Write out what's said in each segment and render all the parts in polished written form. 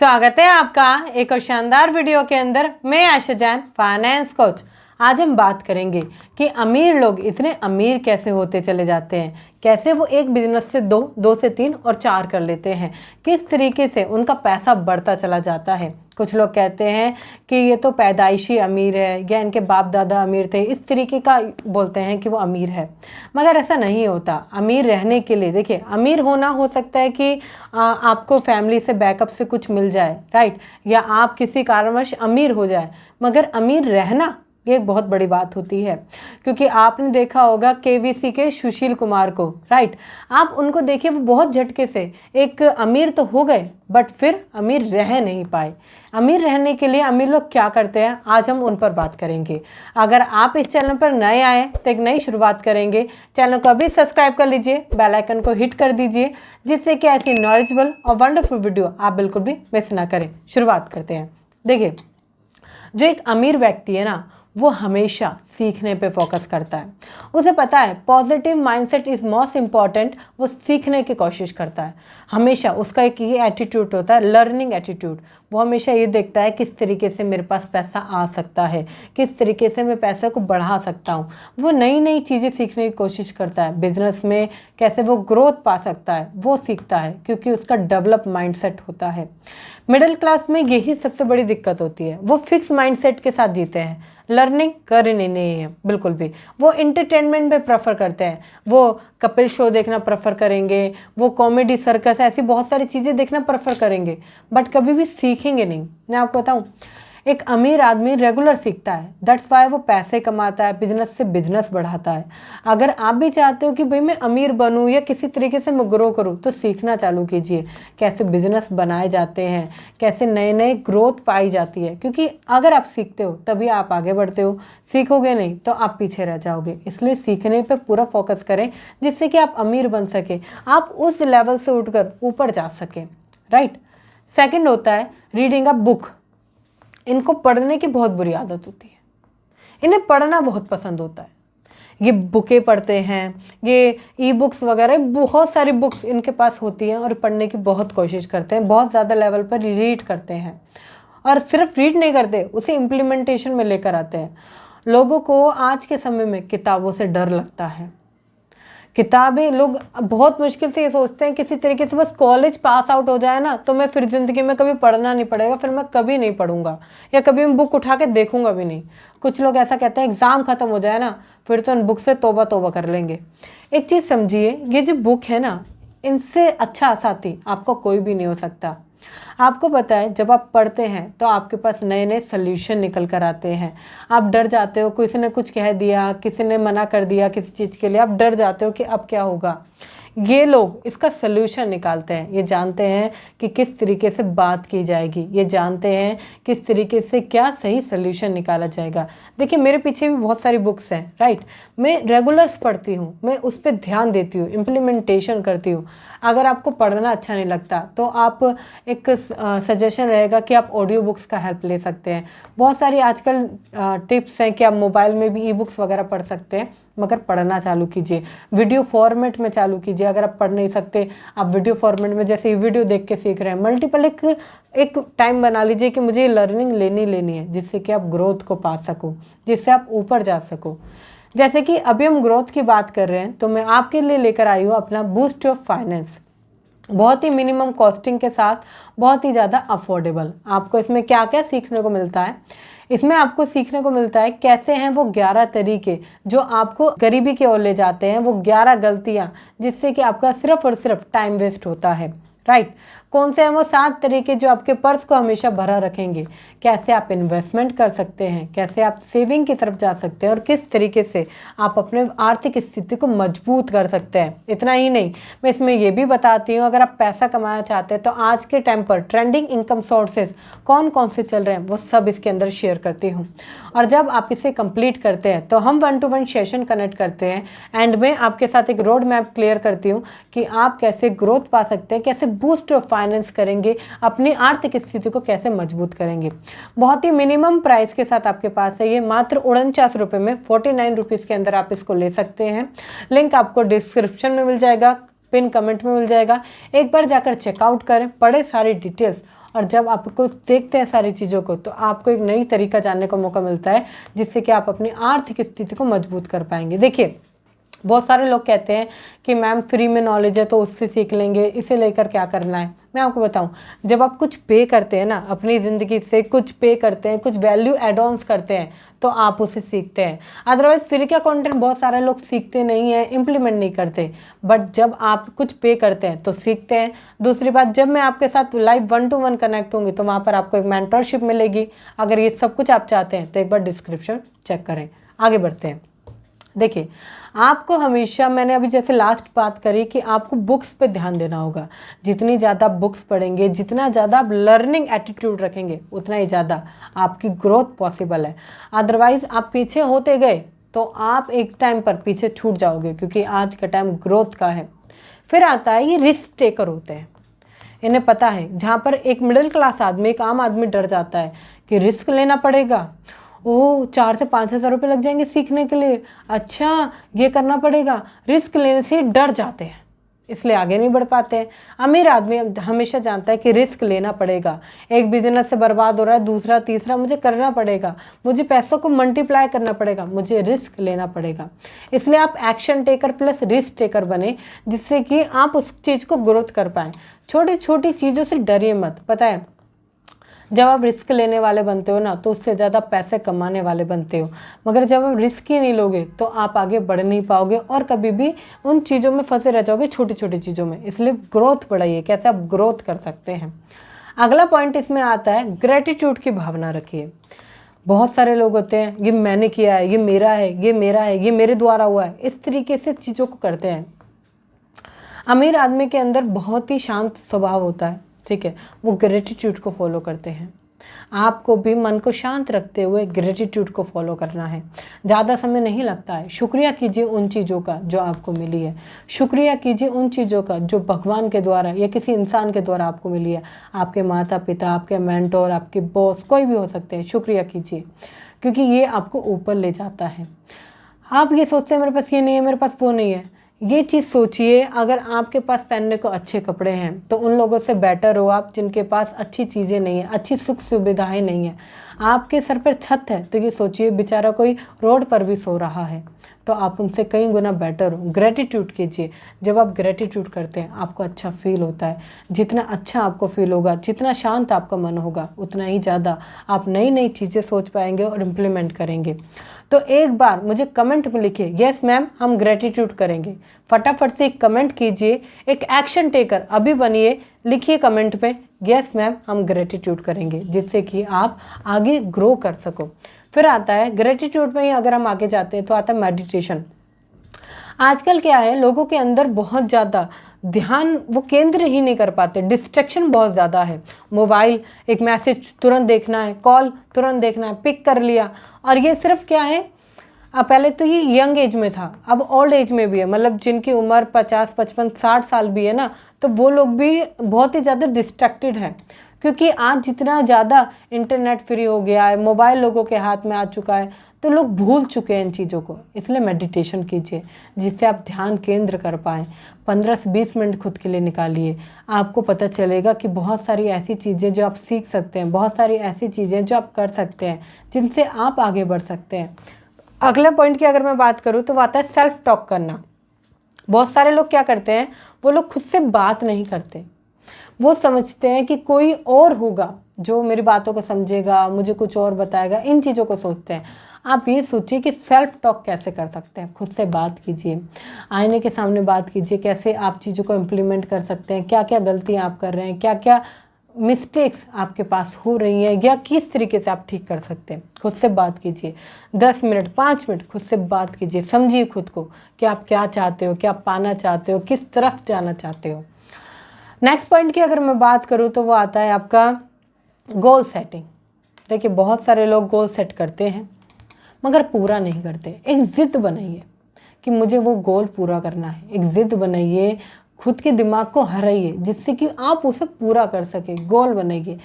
स्वागत है आपका एक और शानदार वीडियो के अंदर। मैं आशा जैन, फाइनेंस कोच। आज हम बात करेंगे कि अमीर लोग इतने अमीर कैसे होते चले जाते हैं, कैसे वो एक बिजनेस से दो से तीन और चार कर लेते हैं, किस तरीके से उनका पैसा बढ़ता चला जाता है। कुछ लोग कहते हैं कि ये तो पैदाइशी अमीर है या इनके बाप दादा अमीर थे, इस तरीके का बोलते हैं कि वो अमीर है। मगर ऐसा नहीं होता। अमीर रहने के लिए देखिए, अमीर होना हो सकता है कि आपको फैमिली से बैकअप से कुछ मिल जाए, राइट, या आप किसी कारणवश अमीर हो जाए। मगर अमीर रहना ये एक बहुत बड़ी बात होती है, क्योंकि आपने देखा होगा केवीसी के सुशील कुमार को, राइट। आप उनको देखिए, वो बहुत झटके से एक अमीर तो हो गए बट फिर अमीर रह नहीं पाए। अमीर रहने के लिए अमीर लोग क्या करते हैं, आज हम उन पर बात करेंगे। अगर आप इस चैनल पर नए आए तो एक नई शुरुआत करेंगे। चैनल को अभी सब्सक्राइब कर लीजिए, बेल आइकन को हिट कर दीजिए, जिससे कि ऐसी नॉलेजेबल और वंडरफुल वीडियो आप बिल्कुल भी मिस ना करें। शुरुआत करते हैं। देखिए, जो एक अमीर व्यक्ति है ना, वो हमेशा सीखने पे फोकस करता है। उसे पता है positive mindset is most important. वो सीखने की कोशिश करता है हमेशा। उसका एक ये एटीट्यूड होता है, लर्निंग एटीट्यूड। वो हमेशा ये देखता है किस तरीके से मेरे पास पैसा आ सकता है, किस तरीके से मैं पैसे को बढ़ा सकता हूँ। वो नई नई चीज़ें सीखने की कोशिश करता है। बिजनेस में कैसे वो ग्रोथ पा सकता है वो सीखता है, क्योंकि उसका डेवलप माइंडसेट होता है। मिडिल क्लास में यही सबसे बड़ी दिक्कत होती है। वो फिक्स माइंडसेट के साथ जीते हैं, लर्निंग करनी नहीं है बिल्कुल भी। वो इंटरटेनमेंट पे प्रेफर करते हैं। वो कपिल शो देखना प्रेफर करेंगे, वो कॉमेडी सर्कस ऐसी बहुत सारी चीज़ें देखना प्रेफर करेंगे, बट कभी भी सीखेंगे नहीं। मैं आपको बताऊं, एक अमीर आदमी रेगुलर सीखता है, दैट्स वाई वो पैसे कमाता है, बिजनेस से बिजनेस बढ़ाता है। अगर आप भी चाहते हो कि भाई मैं अमीर बनूं या किसी तरीके से मैं ग्रो करूं, तो सीखना चालू कीजिए कैसे बिजनेस बनाए जाते हैं, कैसे नए नए ग्रोथ पाई जाती है। क्योंकि अगर आप सीखते हो तभी आप आगे बढ़ते हो, सीखोगे नहीं तो आप पीछे रह जाओगे। इसलिए सीखने पर पूरा फोकस करें, जिससे कि आप अमीर बन सके, आप उस लेवल से उठकर ऊपर जा सकें, राइट। सेकेंड होता है रीडिंग अ बुक। इनको पढ़ने की बहुत बुरी आदत होती है। इन्हें पढ़ना बहुत पसंद होता है। ये बुकें पढ़ते हैं, ये ई बुक्स वगैरह बहुत सारी बुक्स इनके पास होती हैं और पढ़ने की बहुत कोशिश करते हैं, बहुत ज़्यादा लेवल पर रीड करते हैं। और सिर्फ रीड नहीं करते, उसे इम्प्लीमेंटेशन में लेकर आते हैं। लोगों को आज के समय में किताबों से डर लगता है। किताबें लोग बहुत मुश्किल से ये सोचते हैं किसी तरीके से बस कॉलेज पास आउट हो जाए ना तो मैं फिर ज़िंदगी में कभी पढ़ना नहीं पड़ेगा, फिर मैं कभी नहीं पढ़ूंगा या कभी मैं बुक उठा के देखूंगा भी नहीं। कुछ लोग ऐसा कहते हैं एग्ज़ाम ख़त्म हो जाए ना फिर तो इन बुक से तौबा तौबा कर लेंगे। एक चीज़ समझिए, ये जो बुक है ना, इनसे अच्छा साथी आपको कोई भी नहीं हो सकता। आपको पता है, जब आप पढ़ते हैं तो आपके पास नए नए सोल्यूशन निकल कर आते हैं। आप डर जाते हो, किसी ने कुछ कह दिया, किसी ने मना कर दिया किसी चीज़ के लिए, आप डर जाते हो कि अब क्या होगा। ये लोग इसका सोल्यूशन निकालते हैं। ये जानते हैं कि किस तरीके से बात की जाएगी, ये जानते हैं किस तरीके से क्या सही सोल्यूशन निकाला जाएगा। देखिए, मेरे पीछे भी बहुत सारी बुक्स हैं, राइट। मैं रेगुलर्स पढ़ती हूँ, मैं उस पर ध्यान देती हूँ, इम्प्लीमेंटेशन करती हूँ। अगर आपको पढ़ना अच्छा नहीं लगता तो आप एक सजेशन रहेगा कि आप ऑडियो बुक्स का हेल्प ले सकते हैं। बहुत सारी आजकल टिप्स हैं कि आप मोबाइल में भी ई बुक्स वगैरह पढ़ सकते हैं, मगर पढ़ना चालू कीजिए। वीडियो फॉर्मेट में चालू कीजिए। अगर आप पढ़ नहीं सकते, आप वीडियो फॉर्मेट में जैसे वीडियो देख के सीख रहे हैं, मल्टीपल एक टाइम बना लीजिए कि मुझे ये लर्निंग लेनी है, जिससे कि आप ग्रोथ को पा सको, जिससे आप ऊपर जा सको। जैसे कि अभी हम ग्रोथ की बात कर रहे हैं, तो मैं आपके लिए लेकर आई हूँ अपना बूस्ट ऑफ फाइनेंस। बहुत ही मिनिमम कॉस्टिंग के साथ, बहुत ही ज़्यादा अफोर्डेबल। आपको इसमें क्या क्या सीखने को मिलता है, इसमें आपको सीखने को मिलता है कैसे हैं वो 11 तरीके जो आपको गरीबी की ओर ले जाते हैं, वो 11 गलतियाँ जिससे कि आपका सिर्फ और सिर्फ टाइम वेस्ट होता है, राइट। कौन से हैं वो 7 तरीके जो आपके पर्स को हमेशा भरा रखेंगे, कैसे आप इन्वेस्टमेंट कर सकते हैं, कैसे आप सेविंग की तरफ जा सकते हैं और किस तरीके से आप अपने आर्थिक स्थिति को मजबूत कर सकते हैं। इतना ही नहीं, मैं इसमें ये भी बताती हूँ, अगर आप पैसा कमाना चाहते हैं तो आज के टाइम पर ट्रेंडिंग इनकम सोर्सेज कौन कौन से चल रहे हैं वो सब इसके अंदर शेयर करती हूँ। और जब आप इसे कंप्लीट करते हैं तो हम 1-to-1 सेशन कनेक्ट करते हैं एंड में आपके साथ एक रोड मैप क्लियर करती हूँ कि आप कैसे ग्रोथ पा सकते हैं, कैसे बूस्ट ऑफ फाइनेंस करेंगे, अपनी आर्थिक स्थिति को कैसे मजबूत करेंगे। बहुत ही मिनिमम प्राइस के साथ आपके पास है ये, मात्र 49 रुपये में, 49 रुपीज़ के अंदर आप इसको ले सकते हैं। लिंक आपको डिस्क्रिप्शन में मिल जाएगा, पिन कमेंट में मिल जाएगा। एक बार जाकर चेकआउट करें, पढ़े सारी डिटेल्स और जब आपको देखते हैं सारी चीज़ों को तो आपको एक नई तरीका जानने का मौका मिलता है, जिससे कि आप अपनी आर्थिक स्थिति को मजबूत कर पाएंगे। देखिए, बहुत सारे लोग कहते हैं कि मैम फ्री में नॉलेज है तो उससे सीख लेंगे, इसे लेकर क्या करना है। मैं आपको बताऊं, जब आप कुछ पे करते हैं ना, अपनी ज़िंदगी से कुछ पे करते हैं, कुछ वैल्यू एड ऑन्स करते हैं, तो आप उसे सीखते हैं। अदरवाइज फ्री का कंटेंट बहुत सारे लोग सीखते नहीं हैं, इम्प्लीमेंट नहीं करते, बट जब आप कुछ पे करते हैं तो सीखते हैं। दूसरी बात, जब मैं आपके साथ लाइव 1-to-1 कनेक्ट होंगी तो वहाँ पर आपको एक मेंटरशिप मिलेगी। अगर ये सब कुछ आप चाहते हैं तो एक बार डिस्क्रिप्शन चेक करें। आगे बढ़ते हैं। देखिए, आपको हमेशा, मैंने अभी जैसे लास्ट बात करी कि आपको बुक्स पे ध्यान देना होगा। जितनी ज़्यादा बुक्स पढ़ेंगे, जितना ज़्यादा आप लर्निंग एटीट्यूड रखेंगे, उतना ही ज़्यादा आपकी ग्रोथ पॉसिबल है। अदरवाइज़ आप पीछे होते गए तो आप एक टाइम पर पीछे छूट जाओगे, क्योंकि आज का टाइम ग्रोथ का है। फिर आता है ये रिस्क टेकर होते हैं। इन्हें पता है, जहाँ पर एक मिडिल क्लास आदमी, एक आम आदमी डर जाता है कि रिस्क लेना पड़ेगा, ओह 4 से 5 हज़ार रुपये लग जाएंगे सीखने के लिए, अच्छा ये करना पड़ेगा, रिस्क लेने से डर जाते हैं, इसलिए आगे नहीं बढ़ पाते हैं। अमीर आदमी हमेशा जानता है कि रिस्क लेना पड़ेगा, एक बिजनेस से बर्बाद हो रहा है, दूसरा तीसरा मुझे करना पड़ेगा, मुझे पैसों को मल्टीप्लाई करना पड़ेगा, मुझे रिस्क लेना पड़ेगा। इसलिए आप action taker plus risk taker बने, जिससे कि आप उस चीज़ को ग्रोथ कर पाएँ। छोटी छोटी चीज़ों से डरिए मत। पता है, जब आप रिस्क लेने वाले बनते हो ना, तो उससे ज़्यादा पैसे कमाने वाले बनते हो। मगर जब आप रिस्क ही नहीं लोगे तो आप आगे बढ़ नहीं पाओगे और कभी भी उन चीज़ों में फंसे रह जाओगे, छोटी छोटी चीज़ों में। इसलिए ग्रोथ बढ़ाइए। कैसे आप ग्रोथ कर सकते हैं? अगला पॉइंट इसमें आता है, ग्रेटिट्यूड की भावना रखिए। बहुत सारे लोग होते हैं, ये मैंने किया है, ये मेरा है, ये मेरा है, ये मेरे द्वारा हुआ है, इस तरीके से चीज़ों को करते हैं। अमीर आदमी के अंदर बहुत ही शांत स्वभाव होता है, ठीक है, वो ग्रेटिट्यूड को फॉलो करते हैं। आपको भी मन को शांत रखते हुए ग्रेटिट्यूड को फॉलो करना है। ज़्यादा समय नहीं लगता है। शुक्रिया कीजिए उन चीज़ों का जो आपको मिली है। शुक्रिया कीजिए उन चीज़ों का जो भगवान के द्वारा या किसी इंसान के द्वारा आपको मिली है। आपके माता पिता, आपके मेंटोर, आपके बॉस, कोई भी हो सकते हैं। शुक्रिया कीजिए, क्योंकि ये आपको ऊपर ले जाता है। आप ये सोचते हैं मेरे पास ये नहीं है, मेरे पास वो नहीं है। ये चीज़ सोचिए, अगर आपके पास पहनने को अच्छे कपड़े हैं तो उन लोगों से बेटर हो आप जिनके पास अच्छी चीज़ें नहीं हैं, अच्छी सुख सुविधाएं नहीं हैं। आपके सर पर छत है तो ये सोचिए बेचारा कोई रोड पर भी सो रहा है, तो आप उनसे कई गुना बेटर हो। ग्रेटिट्यूड कीजिए। जब आप ग्रेटिट्यूड करते हैं आपको अच्छा फील होता है। जितना अच्छा आपको फील होगा, जितना शांत आपका मन होगा, उतना ही ज़्यादा आप नई नई चीज़ें सोच पाएंगे और इम्प्लीमेंट करेंगे। तो एक बार मुझे कमेंट में लिखिए, यस मैम हम ग्रेटिट्यूड करेंगे। फटाफट से एक कमेंट कीजिए, एक एक्शन टेकर अभी बनिए। लिखिए कमेंट पे, यस मैम हम ग्रेटिट्यूड करेंगे, जिससे कि आप आगे ग्रो कर सको। फिर आता है ग्रेटिट्यूड में ही अगर हम आगे जाते हैं तो आता है मेडिटेशन। आजकल क्या है, लोगों के अंदर बहुत ज़्यादा ध्यान वो केंद्र ही नहीं कर पाते, डिस्ट्रैक्शन बहुत ज़्यादा है। मोबाइल, एक मैसेज तुरंत देखना है, कॉल तुरंत देखना है, पिक कर लिया। और ये सिर्फ क्या है, पहले तो ये यंग एज में था, अब ओल्ड एज में भी है। मतलब जिनकी उम्र 50, 55, 60 साल भी है ना, तो वो लोग भी बहुत ही ज़्यादा डिस्ट्रैक्टेड हैं, क्योंकि आज जितना ज़्यादा इंटरनेट फ्री हो गया है, मोबाइल लोगों के हाथ में आ चुका है, तो लोग भूल चुके हैं इन चीज़ों को। इसलिए मेडिटेशन कीजिए, जिससे आप ध्यान केंद्र कर पाएँ। 15 से 20 मिनट खुद के लिए निकालिए। आपको पता चलेगा कि बहुत सारी ऐसी चीज़ें जो आप सीख सकते हैं, बहुत सारी ऐसी चीज़ें जो आप कर सकते हैं, जिनसे आप आगे बढ़ सकते हैं। अगले पॉइंट की अगर मैं बात करूँ तो वो आता है सेल्फ टॉक करना। बहुत सारे लोग क्या करते हैं, वो लोग खुद से बात नहीं करते। वो समझते हैं कि कोई और होगा जो मेरी बातों को समझेगा, मुझे कुछ और बताएगा, इन चीज़ों को सोचते हैं। आप ये सोचिए कि सेल्फ टॉक कैसे कर सकते हैं। खुद से बात कीजिए, आईने के सामने बात कीजिए, कैसे आप चीज़ों को इम्प्लीमेंट कर सकते हैं, क्या क्या गलतियाँ आप कर रहे हैं, क्या क्या मिस्टेक्स आपके पास हो रही हैं, या किस तरीके से आप ठीक कर सकते हैं। खुद से बात कीजिए, 10 मिनट 5 मिनट खुद से बात कीजिए। समझिए खुद को कि आप क्या चाहते हो, क्या पाना चाहते हो, किस तरफ जाना चाहते हो। नेक्स्ट पॉइंट की अगर मैं बात करूँ तो वो आता है आपका गोल सेटिंग। देखिए, बहुत सारे लोग गोल सेट करते हैं मगर पूरा नहीं करते। एक ज़िद बनाइए कि मुझे वो गोल पूरा करना है। एक ज़िद बनाइए, खुद के दिमाग को हराइए, जिससे कि आप उसे पूरा कर सके। गोल बनाइए।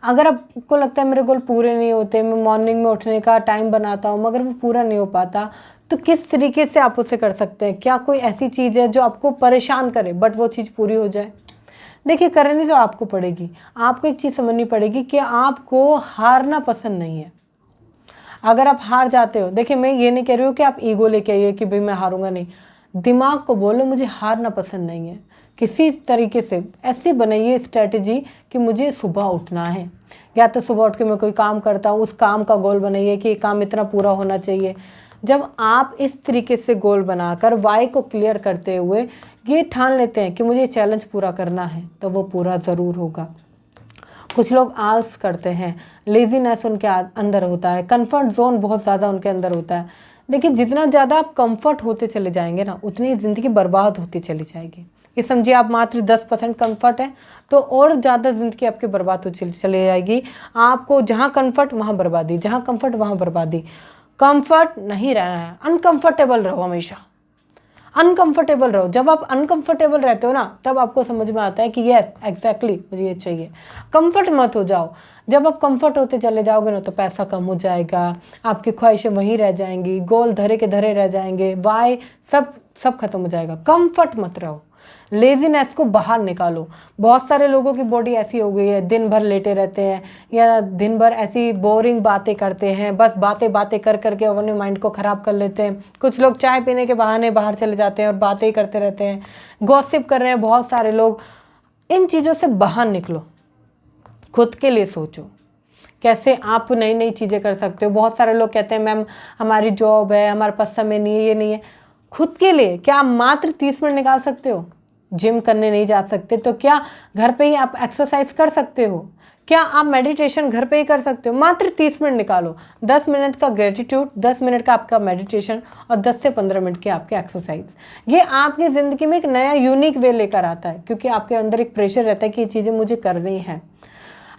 अगर आपको लगता है मेरे गोल पूरे नहीं होते, मैं मॉर्निंग में उठने का टाइम बनाता हूँ मगर वो पूरा नहीं हो पाता, तो किस तरीके से आप उसे कर सकते हैं? क्या कोई ऐसी चीज़ है जो आपको परेशान करे बट वो चीज़ पूरी हो जाए? देखिए करनी तो आपको पड़ेगी। आपको एक चीज़ समझनी पड़ेगी कि आपको हारना पसंद नहीं है। अगर आप हार जाते हो, देखिए मैं ये नहीं कह रही हूँ कि आप ईगो लेके आइए कि भाई मैं हारूंगा नहीं। दिमाग को बोलो मुझे हारना पसंद नहीं है। किसी तरीके से ऐसी बनाइए स्ट्रेटजी कि मुझे सुबह उठना है, या तो सुबह उठ के मैं कोई काम करता हूँ, उस काम का गोल बनाइए कि ये काम इतना पूरा होना चाहिए। जब आप इस तरीके से गोल बनाकर वाई को क्लियर करते हुए ये ठान लेते हैं कि मुझे चैलेंज पूरा करना है, तो वो पूरा ज़रूर होगा। कुछ लोग आलस करते हैं, लेजीनेस उनके अंदर होता है, कंफर्ट जोन बहुत ज़्यादा उनके अंदर होता है। देखिए जितना ज़्यादा आप कंफर्ट होते चले जाएंगे ना, उतनी ज़िंदगी बर्बाद होती चली जाएगी। ये समझिए आप मात्र 10% कंफर्ट है तो और ज़्यादा ज़िंदगी आपकी बर्बाद होती चली जाएगी। आपको जहाँ कंफर्ट वहाँ बर्बादी, जहाँ कंफर्ट वहाँ बर्बादी। कंफर्ट नहीं रहना है, अनकंफर्टेबल रहो, हमेशा अनकंफर्टेबल रहो। जब आप अनकंफर्टेबल रहते हो ना, तब आपको समझ में आता है कि यस एग्जैक्टली मुझे ये चाहिए। कंफर्ट मत हो जाओ। जब आप कंफर्ट होते चले जाओगे ना, तो पैसा कम हो जाएगा, आपकी ख्वाहिशें वहीं रह जाएंगी, गोल धरे के धरे रह जाएंगे, वाई सब खत्म हो जाएगा। कंफर्ट मत रहो, लेजीनेस को बाहर निकालो। बहुत सारे लोगों की बॉडी ऐसी हो गई है, दिन भर लेटे रहते हैं या दिन भर ऐसी बोरिंग बातें करते हैं, बस बातें बातें कर करके अपने माइंड को ख़राब कर लेते हैं। कुछ लोग चाय पीने के बहाने बाहर चले जाते हैं और बातें ही करते रहते हैं, गॉसिप कर रहे हैं बहुत सारे लोग। इन चीज़ों से बाहर निकलो, खुद के लिए सोचो कैसे आप नई नई चीज़ें कर सकते हो। बहुत सारे लोग कहते हैं मैम हमारी जॉब है, हमारे पास समय नहीं है, ये नहीं है। खुद के लिए क्या आप मात्र 30 मिनट निकाल सकते हो? जिम करने नहीं जा सकते तो क्या घर पे ही आप एक्सरसाइज कर सकते हो? क्या आप मेडिटेशन घर पे ही कर सकते हो? मात्र 30 मिनट निकालो। 10 मिनट का ग्रेटिट्यूड, 10 मिनट का आपका मेडिटेशन और 10 से 15 मिनट की आपकी एक्सरसाइज। ये आपकी ज़िंदगी में एक नया यूनिक वे लेकर आता है, क्योंकि आपके अंदर एक प्रेशर रहता है कि ये चीज़ें मुझे करनी है।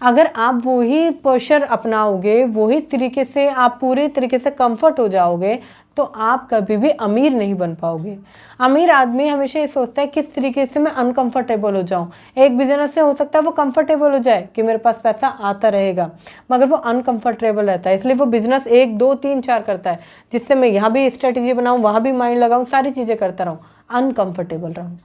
अगर आप वही प्रेशर अपनाओगे, वही तरीके से आप पूरे तरीके से कंफर्ट हो जाओगे, तो आप कभी भी अमीर नहीं बन पाओगे। अमीर आदमी हमेशा ये सोचता है किस तरीके से मैं अनकंफर्टेबल हो जाऊं। एक बिजनेस से हो सकता है वो कंफर्टेबल हो जाए कि मेरे पास पैसा आता रहेगा, मगर वो अनकंफर्टेबल रहता है, इसलिए वो बिजनेस 1 2 3 4 करता है, जिससे मैं यहाँ भी स्ट्रेटेजी बनाऊँ, वहाँ भी माइंड लगाऊँ, सारी चीज़ें करता रहूँ, अनकंफर्टेबल रहूँ।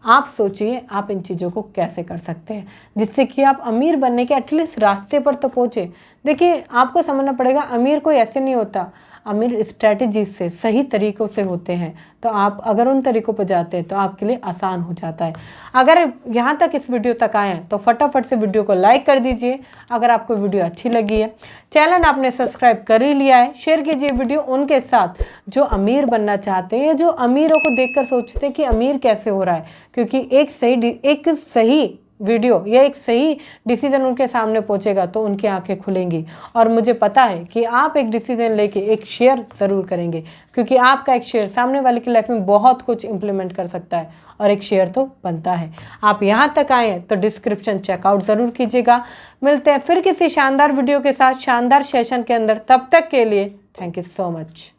आप सोचिए आप इन चीज़ों को कैसे कर सकते हैं जिससे कि आप अमीर बनने के एटलीस्ट रास्ते पर तो पहुँचे। देखिए आपको समझना पड़ेगा, अमीर कोई ऐसे नहीं होता, अमीर स्ट्रैटेजी से, सही तरीक़ों से होते हैं। तो आप अगर उन तरीक़ों पर जाते हैं तो आपके लिए आसान हो जाता है। अगर यहाँ तक इस वीडियो तक आए हैं तो फटाफट से वीडियो को लाइक कर दीजिए। अगर आपको वीडियो अच्छी लगी है, चैनल आपने सब्सक्राइब कर ही लिया है, शेयर कीजिए वीडियो उनके साथ जो अमीर बनना चाहते हैं, जो अमीरों को देखकर सोचते हैं कि अमीर कैसे हो रहा है। क्योंकि एक सही वीडियो या एक सही डिसीजन उनके सामने पहुंचेगा तो उनकी आंखें खुलेंगी। और मुझे पता है कि आप एक डिसीजन लेके एक शेयर ज़रूर करेंगे, क्योंकि आपका एक शेयर सामने वाले की लाइफ में बहुत कुछ इंप्लीमेंट कर सकता है, और एक शेयर तो बनता है। आप यहाँ तक आए हैं तो डिस्क्रिप्शन चेकआउट ज़रूर कीजिएगा। मिलते हैं फिर किसी शानदार वीडियो के साथ, शानदार सेशन के अंदर। तब तक के लिए थैंक यू सो मच।